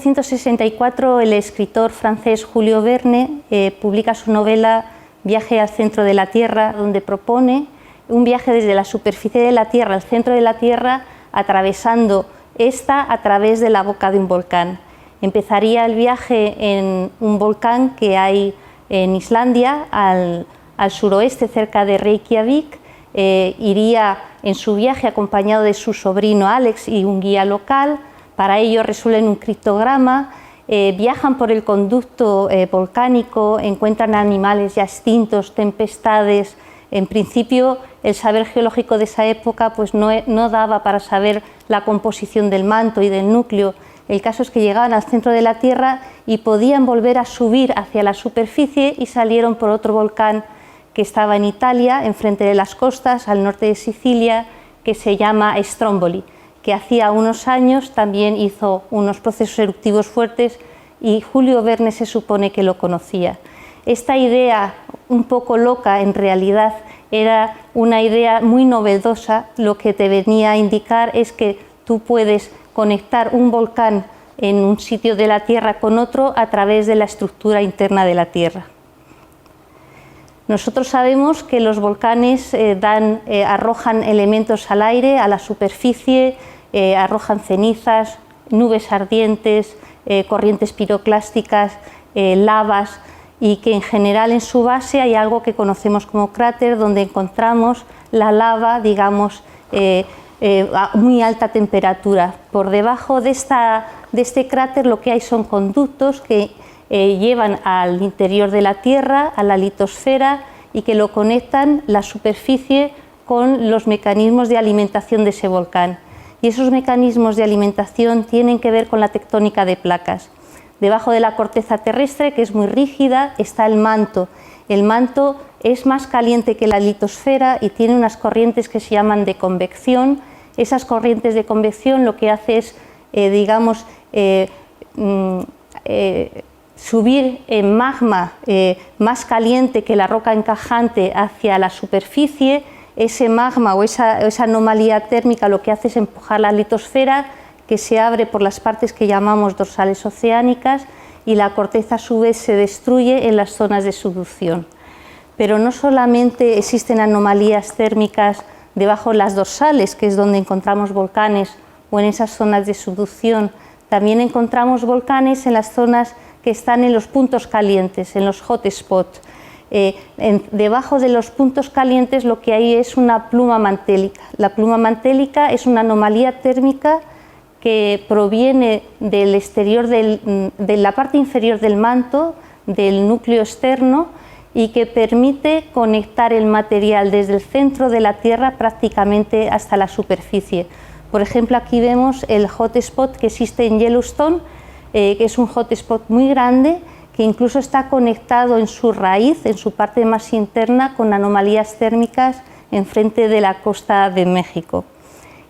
1864 el escritor francés Julio Verne publica su novela Viaje al centro de la Tierra, donde propone un viaje desde la superficie de la Tierra al centro de la Tierra, atravesando esta a través de la boca de un volcán. Empezaría el viaje en un volcán que hay en Islandia, al suroeste, cerca de Reykjavik. Iría en su viaje acompañado de su sobrino Alex y un guía local. Para ello resuelven un criptograma, viajan por el conducto volcánico, encuentran animales ya extintos, tempestades. En principio, el saber geológico de esa época pues no daba para saber la composición del manto y del núcleo. El caso es que llegaban al centro de la Tierra y podían volver a subir hacia la superficie y salieron por otro volcán que estaba en Italia, enfrente de las costas, al norte de Sicilia, que se llama Stromboli, que hacía unos años también hizo unos procesos eruptivos fuertes y Julio Verne se supone que lo conocía. Esta idea un poco loca en realidad era una idea muy novedosa. Lo que te venía a indicar es que tú puedes conectar un volcán en un sitio de la Tierra con otro a través de la estructura interna de la Tierra. Nosotros sabemos que los volcanes arrojan elementos al aire, a la superficie, arrojan cenizas, nubes ardientes, corrientes piroclásticas, lavas, y que en general en su base hay algo que conocemos como cráter, donde encontramos la lava, digamos, a muy alta temperatura. Por debajo de este cráter lo que hay son conductos que llevan al interior de la Tierra, a la litosfera, y que lo conectan la superficie con los mecanismos de alimentación de ese volcán. Y esos mecanismos de alimentación tienen que ver con la tectónica de placas. Debajo de la corteza terrestre, que es muy rígida, está el manto. El manto es más caliente que la litosfera y tiene unas corrientes que se llaman de convección. Esas corrientes de convección lo que hace es, subir en magma más caliente que la roca encajante hacia la superficie. Ese magma o esa anomalía térmica lo que hace es empujar la litosfera, que se abre por las partes que llamamos dorsales oceánicas, y la corteza a su vez se destruye en las zonas de subducción. Pero no solamente existen anomalías térmicas debajo de las dorsales, que es donde encontramos volcanes, o en esas zonas de subducción, también encontramos volcanes en las zonas que están en los puntos calientes, en los hot spots. Debajo de los puntos calientes lo que hay es una pluma mantélica. La pluma mantélica es una anomalía térmica que proviene del exterior de la parte inferior del manto, del núcleo externo, y que permite conectar el material desde el centro de la Tierra prácticamente hasta la superficie. Por ejemplo, aquí vemos el hotspot que existe en Yellowstone, que es un hotspot muy grande, que incluso está conectado en su raíz, en su parte más interna, con anomalías térmicas enfrente de la costa de México.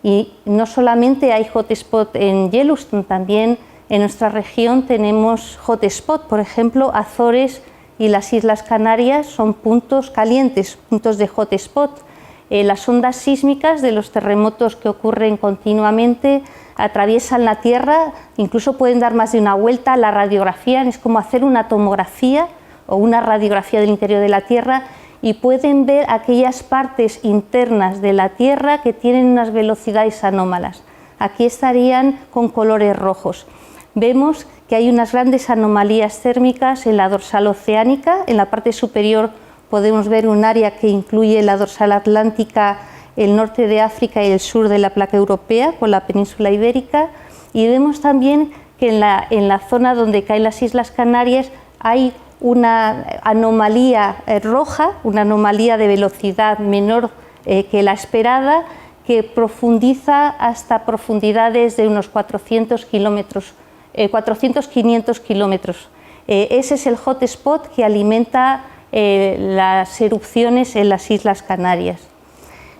Y no solamente hay hotspot en Yellowstone, también en nuestra región tenemos hotspot. Por ejemplo, Azores y las Islas Canarias son puntos calientes, puntos de hotspot. Las ondas sísmicas de los terremotos que ocurren continuamente atraviesan la Tierra, incluso pueden dar más de una vuelta. La radiografía es como hacer una tomografía o una radiografía del interior de la Tierra, y pueden ver aquellas partes internas de la Tierra que tienen unas velocidades anómalas. Aquí estarían con colores rojos. Vemos que hay unas grandes anomalías térmicas en la dorsal oceánica. En la parte superior podemos ver un área que incluye la dorsal atlántica, el norte de África y el sur de la placa europea, con la península ibérica. Y vemos también que en la zona donde caen las Islas Canarias hay una anomalía roja, una anomalía de velocidad menor que la esperada, que profundiza hasta profundidades de unos 400-500 kilómetros. Ese es el hotspot que alimenta las erupciones en las Islas Canarias.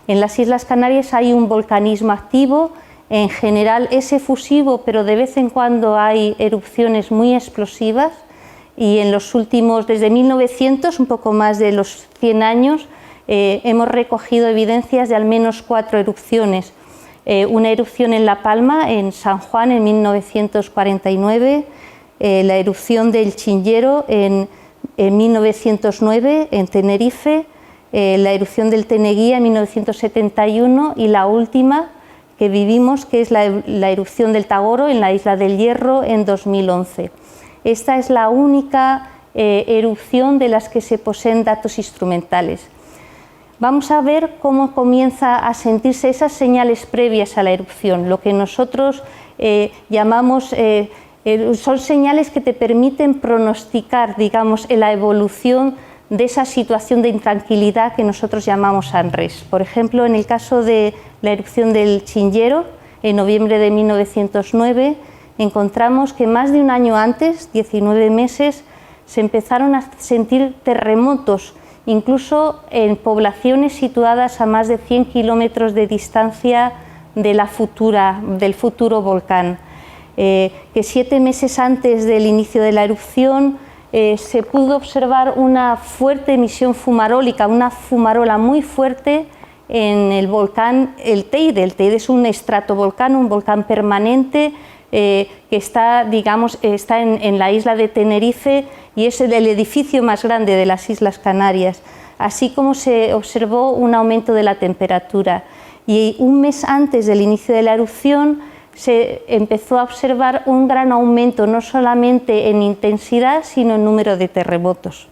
En las Islas Canarias hay un volcanismo activo, en general es efusivo, pero de vez en cuando hay erupciones muy explosivas. Y en los últimos, desde 1900, un poco más de los 100 años, hemos recogido evidencias de al menos 4 erupciones. una erupción en La Palma, en San Juan, en 1949, la erupción del Chinllero en 1909 en Tenerife, la erupción del Teneguía en 1971 y la última que vivimos, que es la erupción del Tagoro en la isla del Hierro en 2011. Esta es la única erupción de las que se poseen datos instrumentales. Vamos a ver cómo comienza a sentirse esas señales previas a la erupción, lo que nosotros llamamos, son señales que te permiten pronosticar, digamos, la evolución de esa situación de intranquilidad que nosotros llamamos unrest. Por ejemplo, en el caso de la erupción del Chinllero, en noviembre de 1909, encontramos que más de un año antes, 19 meses, se empezaron a sentir terremotos, incluso en poblaciones situadas a más de 100 kilómetros de distancia del futuro volcán. Que 7 meses antes del inicio de la erupción se pudo observar una fuerte emisión fumarólica, una fumarola muy fuerte en el volcán el Teide. El Teide es un estratovolcán, un volcán permanente que está, digamos, está en la isla de Tenerife y es el edificio más grande de las Islas Canarias, así como se observó un aumento de la temperatura. Y un mes antes del inicio de la erupción se empezó a observar un gran aumento, no solamente en intensidad, sino en número de terremotos.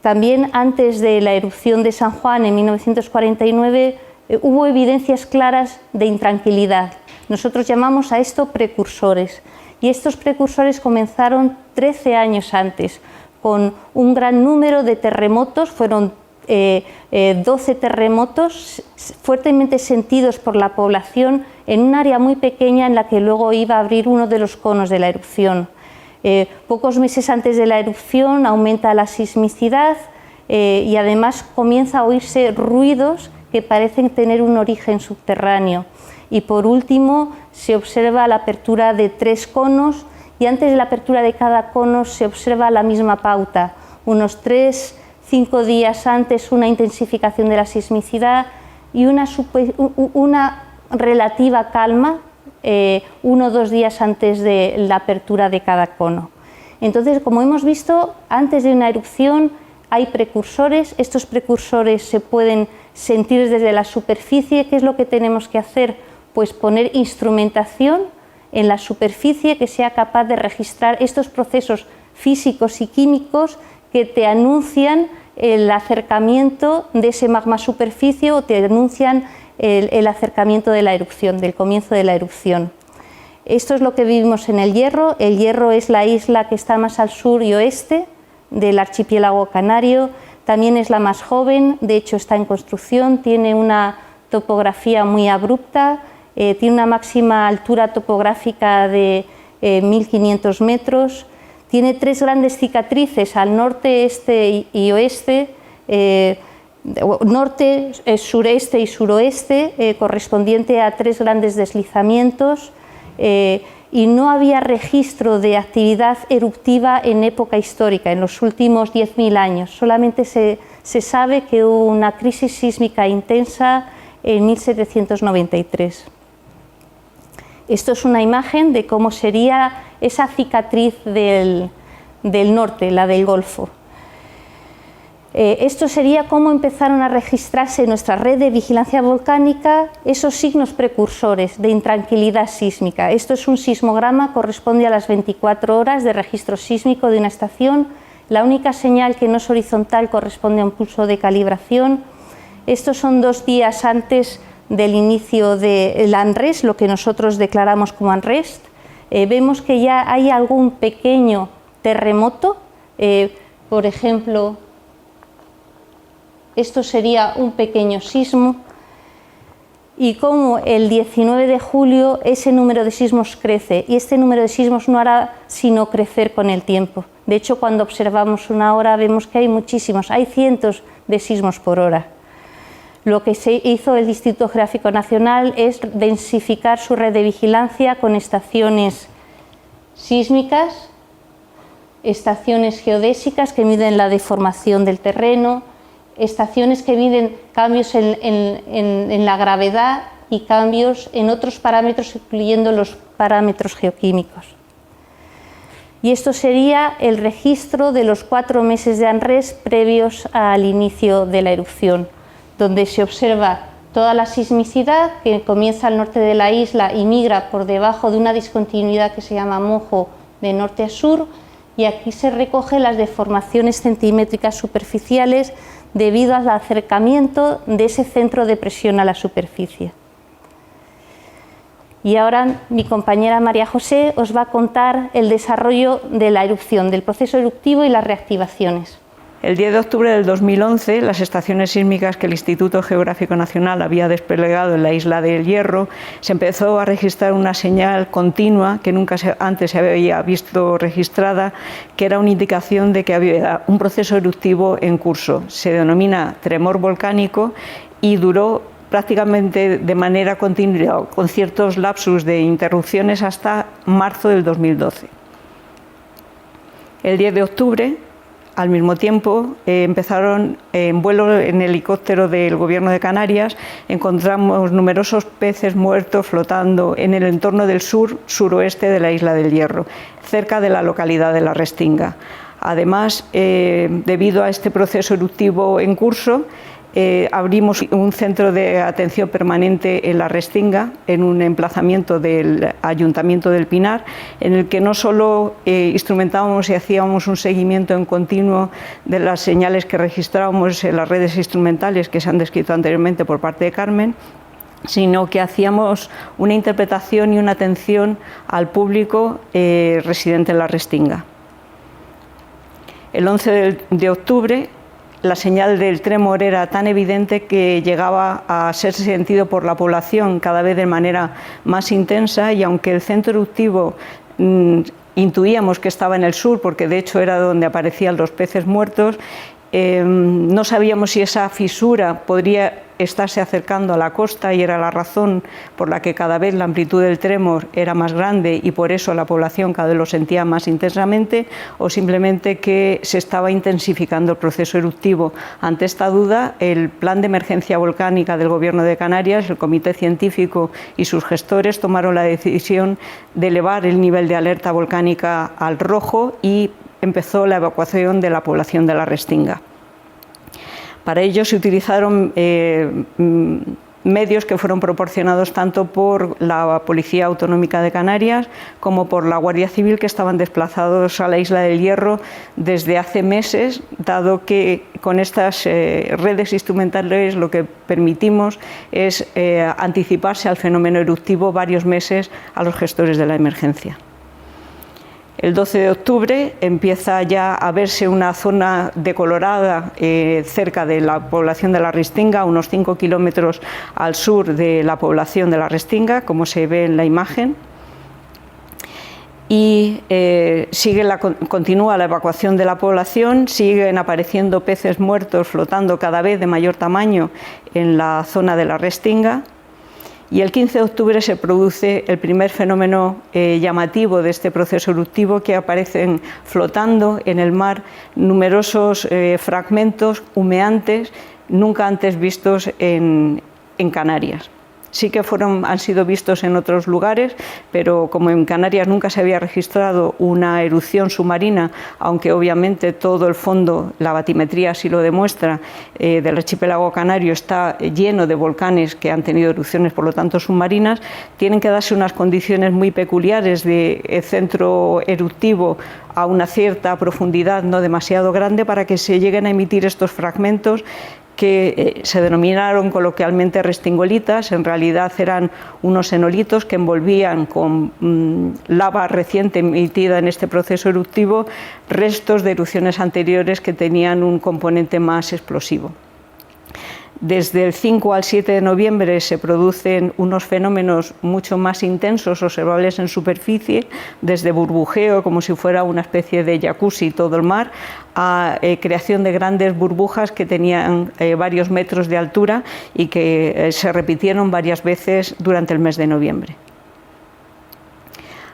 También antes de la erupción de San Juan en 1949 hubo evidencias claras de intranquilidad. Nosotros llamamos a esto precursores, y estos precursores comenzaron 13 años antes, con un gran número de terremotos. Fueron 12 terremotos fuertemente sentidos por la población en un área muy pequeña en la que luego iba a abrir uno de los conos de la erupción. Pocos meses antes de la erupción aumenta la sismicidad y además comienza a oírse ruidos que parecen tener un origen subterráneo. Y por último se observa la apertura de 3 conos y antes de la apertura de cada cono se observa la misma pauta. Unos 3-5 días antes una intensificación de la sismicidad y una relativa calma 1 o 2 días antes de la apertura de cada cono. Entonces, como hemos visto, antes de una erupción hay precursores. Estos precursores se pueden sentir desde la superficie. ¿Qué es lo que tenemos que hacer? Pues poner instrumentación en la superficie que sea capaz de registrar estos procesos físicos y químicos que te anuncian el acercamiento de ese magma superficie o te anuncian el acercamiento de la erupción, del comienzo de la erupción. Esto es lo que vivimos en el Hierro. El Hierro es la isla que está más al sur y oeste del archipiélago canario. También es la más joven, de hecho está en construcción, tiene una topografía muy abrupta, tiene una máxima altura topográfica de 1500 metros, tiene 3 grandes cicatrices al norte, este y oeste, norte, sureste y suroeste, correspondiente a 3 grandes deslizamientos, y no había registro de actividad eruptiva en época histórica, en los últimos 10.000 años. Solamente se sabe que hubo una crisis sísmica intensa en 1793. Esto es una imagen de cómo sería esa cicatriz del norte, la del Golfo. Esto sería cómo empezaron a registrarse en nuestra red de vigilancia volcánica esos signos precursores de intranquilidad sísmica. Esto es un sismograma, corresponde a las 24 horas de registro sísmico de una estación. La única señal que no es horizontal corresponde a un pulso de calibración. Estos son 2 días antes del inicio del unrest, lo que nosotros declaramos como unrest. Vemos que ya hay algún pequeño terremoto, por ejemplo, esto sería un pequeño sismo, y como el 19 de julio ese número de sismos crece, y este número de sismos no hará sino crecer con el tiempo. De hecho, cuando observamos una hora vemos que hay muchísimos, hay cientos de sismos por hora. Lo que se hizo el Instituto Geográfico Nacional es densificar su red de vigilancia con estaciones sísmicas, estaciones geodésicas que miden la deformación del terreno, estaciones que miden cambios en la gravedad y cambios en otros parámetros, incluyendo los parámetros geoquímicos. Y esto sería el registro de los 4 meses de ANRES previos al inicio de la erupción, donde se observa toda la sismicidad que comienza al norte de la isla y migra por debajo de una discontinuidad que se llama Mojo de norte a sur, y aquí se recogen las deformaciones centimétricas superficiales debido al acercamiento de ese centro de presión a la superficie. Y ahora mi compañera María José os va a contar el desarrollo de la erupción, del proceso eruptivo y las reactivaciones. El 10 de octubre del 2011, las estaciones sísmicas que el Instituto Geográfico Nacional había desplegado en la isla del Hierro, se empezó a registrar una señal continua que nunca antes se había visto registrada, que era una indicación de que había un proceso eruptivo en curso. Se denomina tremor volcánico y duró prácticamente de manera continua, con ciertos lapsus de interrupciones, hasta marzo del 2012. El 10 de octubre, al mismo tiempo, empezaron en vuelo en helicóptero del Gobierno de Canarias, encontramos numerosos peces muertos flotando en el entorno del suroeste de la isla del Hierro, cerca de la localidad de La Restinga. Además, debido a este proceso eruptivo en curso, abrimos un centro de atención permanente en La Restinga, en un emplazamiento del Ayuntamiento del Pinar, en el que no solo instrumentábamos y hacíamos un seguimiento en continuo de las señales que registrábamos en las redes instrumentales que se han descrito anteriormente por parte de Carmen, sino que hacíamos una interpretación y una atención al público residente en La Restinga. El 11 de octubre, la señal del tremor era tan evidente que llegaba a ser sentido por la población cada vez de manera más intensa, y aunque el centro eruptivo intuíamos que estaba en el sur, porque de hecho era donde aparecían los peces muertos, no sabíamos si esa fisura podría estarse acercando a la costa, y era la razón por la que cada vez la amplitud del tremor era más grande y por eso la población cada vez lo sentía más intensamente, o simplemente que se estaba intensificando el proceso eruptivo. Ante esta duda, el Plan de Emergencia Volcánica del Gobierno de Canarias, el Comité Científico y sus gestores tomaron la decisión de elevar el nivel de alerta volcánica al rojo y empezó la evacuación de la población de La Restinga. Para ello se utilizaron medios que fueron proporcionados tanto por la Policía Autonómica de Canarias como por la Guardia Civil, que estaban desplazados a la isla del Hierro desde hace meses, dado que con estas redes instrumentales lo que permitimos es anticiparse al fenómeno eruptivo varios meses a los gestores de la emergencia. El 12 de octubre empieza ya a verse una zona decolorada cerca de la población de La Restinga, unos 5 kilómetros al sur de la población de La Restinga, como se ve en la imagen. Y continúa la evacuación de la población, siguen apareciendo peces muertos flotando cada vez de mayor tamaño en la zona de La Restinga. Y el 15 de octubre se produce el primer fenómeno llamativo de este proceso eruptivo, que aparecen flotando en el mar numerosos fragmentos humeantes nunca antes vistos en Canarias. Sí que han sido vistos en otros lugares, pero como en Canarias nunca se había registrado una erupción submarina, aunque obviamente todo el fondo, la batimetría así lo demuestra, del archipiélago canario está lleno de volcanes que han tenido erupciones, por lo tanto submarinas, tienen que darse unas condiciones muy peculiares de centro eruptivo a una cierta profundidad no demasiado grande para que se lleguen a emitir estos fragmentos que se denominaron coloquialmente restingolitas. En realidad eran unos enolitos que envolvían con lava reciente emitida en este proceso eruptivo restos de erupciones anteriores que tenían un componente más explosivo. Desde el 5 al 7 de noviembre se producen unos fenómenos mucho más intensos observables en superficie, desde burbujeo, como si fuera una especie de jacuzzi todo el mar, a creación de grandes burbujas que tenían varios metros de altura y que se repitieron varias veces durante el mes de noviembre.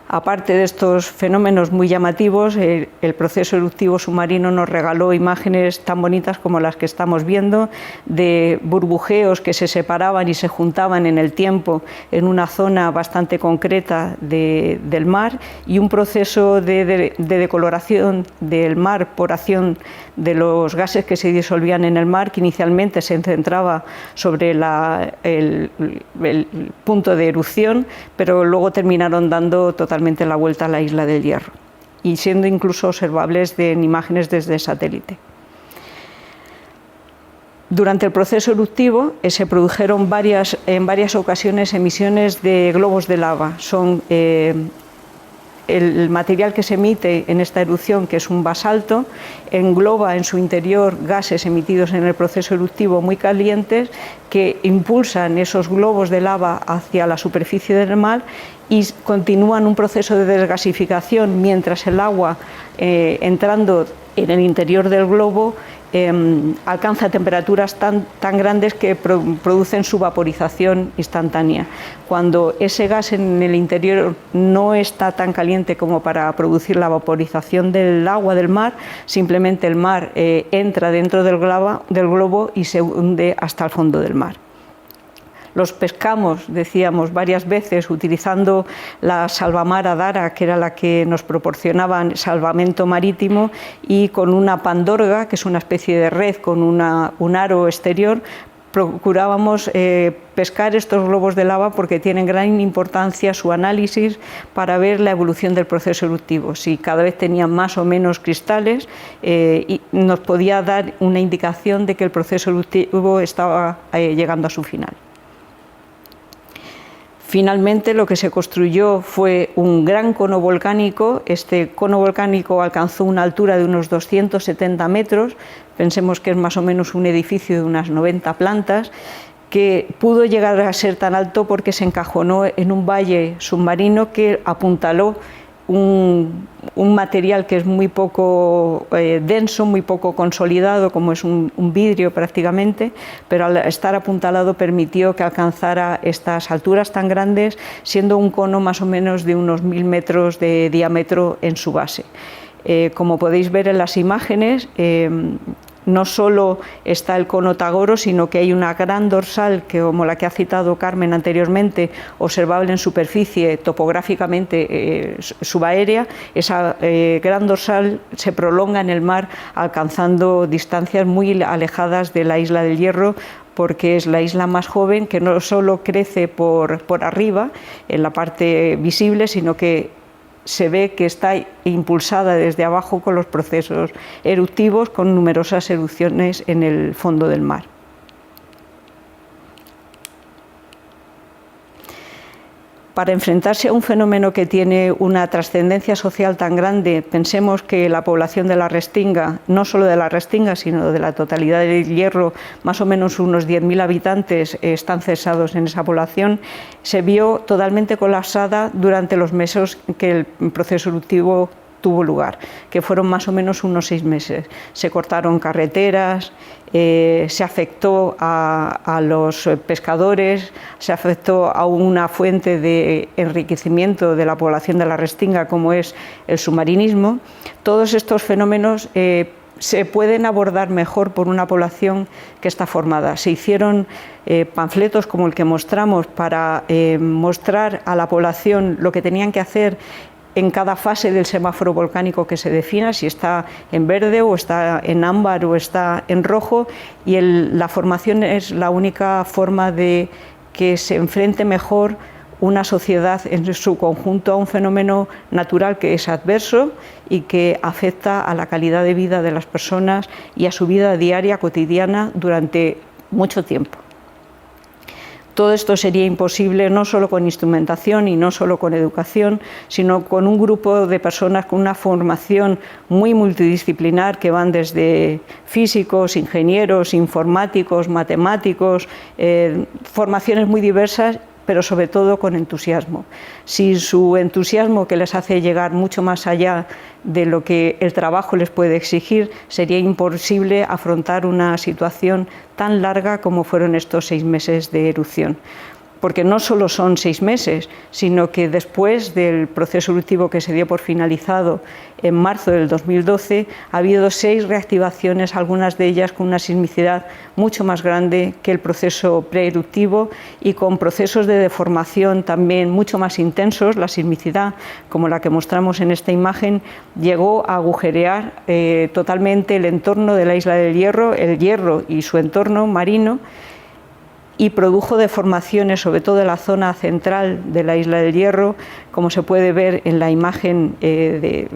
Aparte de estos fenómenos muy llamativos, el proceso eruptivo submarino nos regaló imágenes tan bonitas como las que estamos viendo, de burbujeos que se separaban y se juntaban en el tiempo en una zona bastante concreta del mar, y un proceso de decoloración del mar por acción de los gases que se disolvían en el mar, que inicialmente se centraba sobre el punto de erupción, pero luego terminaron dando totalmente la vuelta a la isla del Hierro y siendo incluso observables en imágenes desde satélite. Durante el proceso eruptivo se produjeron en varias ocasiones emisiones de globos de lava. Son el material que se emite en esta erupción, que es un basalto, engloba en su interior gases emitidos en el proceso eruptivo muy calientes que impulsan esos globos de lava hacia la superficie del mar y continúan un proceso de desgasificación mientras el agua entrando en el interior del globo alcanza temperaturas tan grandes que producen su vaporización instantánea. Cuando ese gas en el interior no está tan caliente como para producir la vaporización del agua del mar, simplemente el mar entra dentro del globo y se hunde hasta el fondo del mar. Los pescamos, decíamos, varias veces utilizando la salvamar Adara, que era la que nos proporcionaba salvamento marítimo, y con una pandorga, que es una especie de red con un aro exterior, procurábamos pescar estos globos de lava porque tienen gran importancia su análisis para ver la evolución del proceso eruptivo. Si cada vez tenían más o menos cristales, y nos podía dar una indicación de que el proceso eruptivo estaba llegando a su final. Finalmente lo que se construyó fue un gran cono volcánico. Este cono volcánico alcanzó una altura de unos 270 metros, pensemos que es más o menos un edificio de unas 90 plantas, que pudo llegar a ser tan alto porque se encajonó en un valle submarino que apuntaló un material que es muy poco denso, muy poco consolidado, como es un vidrio prácticamente, pero al estar apuntalado permitió que alcanzara estas alturas tan grandes, siendo un cono más o menos de unos 1000 metros de diámetro en su base. Como podéis ver en las imágenes, no solo está el cono Tagoro, sino que hay una gran dorsal, que, como la que ha citado Carmen anteriormente, observable en superficie, topográficamente subaérea. Esa gran dorsal se prolonga en el mar, alcanzando distancias muy alejadas de la isla del Hierro, porque es la isla más joven, que no solo crece por arriba, en la parte visible, sino que se ve que está impulsada desde abajo con los procesos eruptivos, con numerosas erupciones en el fondo del mar. Para enfrentarse a un fenómeno que tiene una trascendencia social tan grande, pensemos que la población de la Restinga, no solo de la Restinga, sino de la totalidad del Hierro, más o menos unos 10.000 habitantes están cesados en esa población, se vio totalmente colapsada durante los meses que el proceso eruptivo tuvo lugar, que fueron más o menos unos 6 meses. Se cortaron carreteras, se afectó a los pescadores, se afectó a una fuente de enriquecimiento de la población de la Restinga, como es el submarinismo. Todos estos fenómenos se pueden abordar mejor por una población que está formada. Se hicieron panfletos como el que mostramos para mostrar a la población lo que tenían que hacer en cada fase del semáforo volcánico que se defina, si está en verde o está en ámbar o está en rojo, y la formación es la única forma de que se enfrente mejor una sociedad en su conjunto a un fenómeno natural que es adverso y que afecta a la calidad de vida de las personas y a su vida diaria, cotidiana, durante mucho tiempo. Todo esto sería imposible no solo con instrumentación y no solo con educación, sino con un grupo de personas con una formación muy multidisciplinar, que van desde físicos, ingenieros, informáticos, matemáticos, formaciones muy diversas, pero sobre todo con entusiasmo. Sin su entusiasmo, que les hace llegar mucho más allá de lo que el trabajo les puede exigir, sería imposible afrontar una situación tan larga como fueron estos 6 meses de erupción. porque no solo son 6 meses, sino que después del proceso eruptivo que se dio por finalizado en marzo del 2012, ha habido 6 reactivaciones, algunas de ellas con una sismicidad mucho más grande que el proceso preeruptivo y con procesos de deformación también mucho más intensos. La sismicidad, como la que mostramos en esta imagen, llegó a agujerear totalmente el entorno de la isla del Hierro, el Hierro y su entorno marino, y produjo deformaciones, sobre todo en la zona central de la isla del Hierro, como se puede ver en la imagen de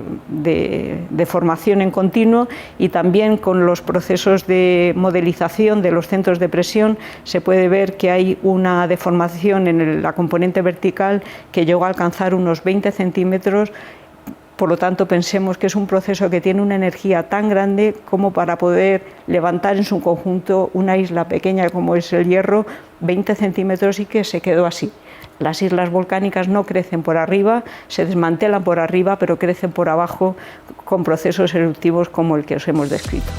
deformación en continuo, y también con los procesos de modelización de los centros de presión se puede ver que hay una deformación en la componente vertical que llegó a alcanzar unos 20 centímetros. Por lo tanto, pensemos que es un proceso que tiene una energía tan grande como para poder levantar en su conjunto una isla pequeña como es el Hierro, 20 centímetros, y que se quedó así. Las islas volcánicas no crecen por arriba, se desmantelan por arriba, pero crecen por abajo con procesos eruptivos como el que os hemos descrito.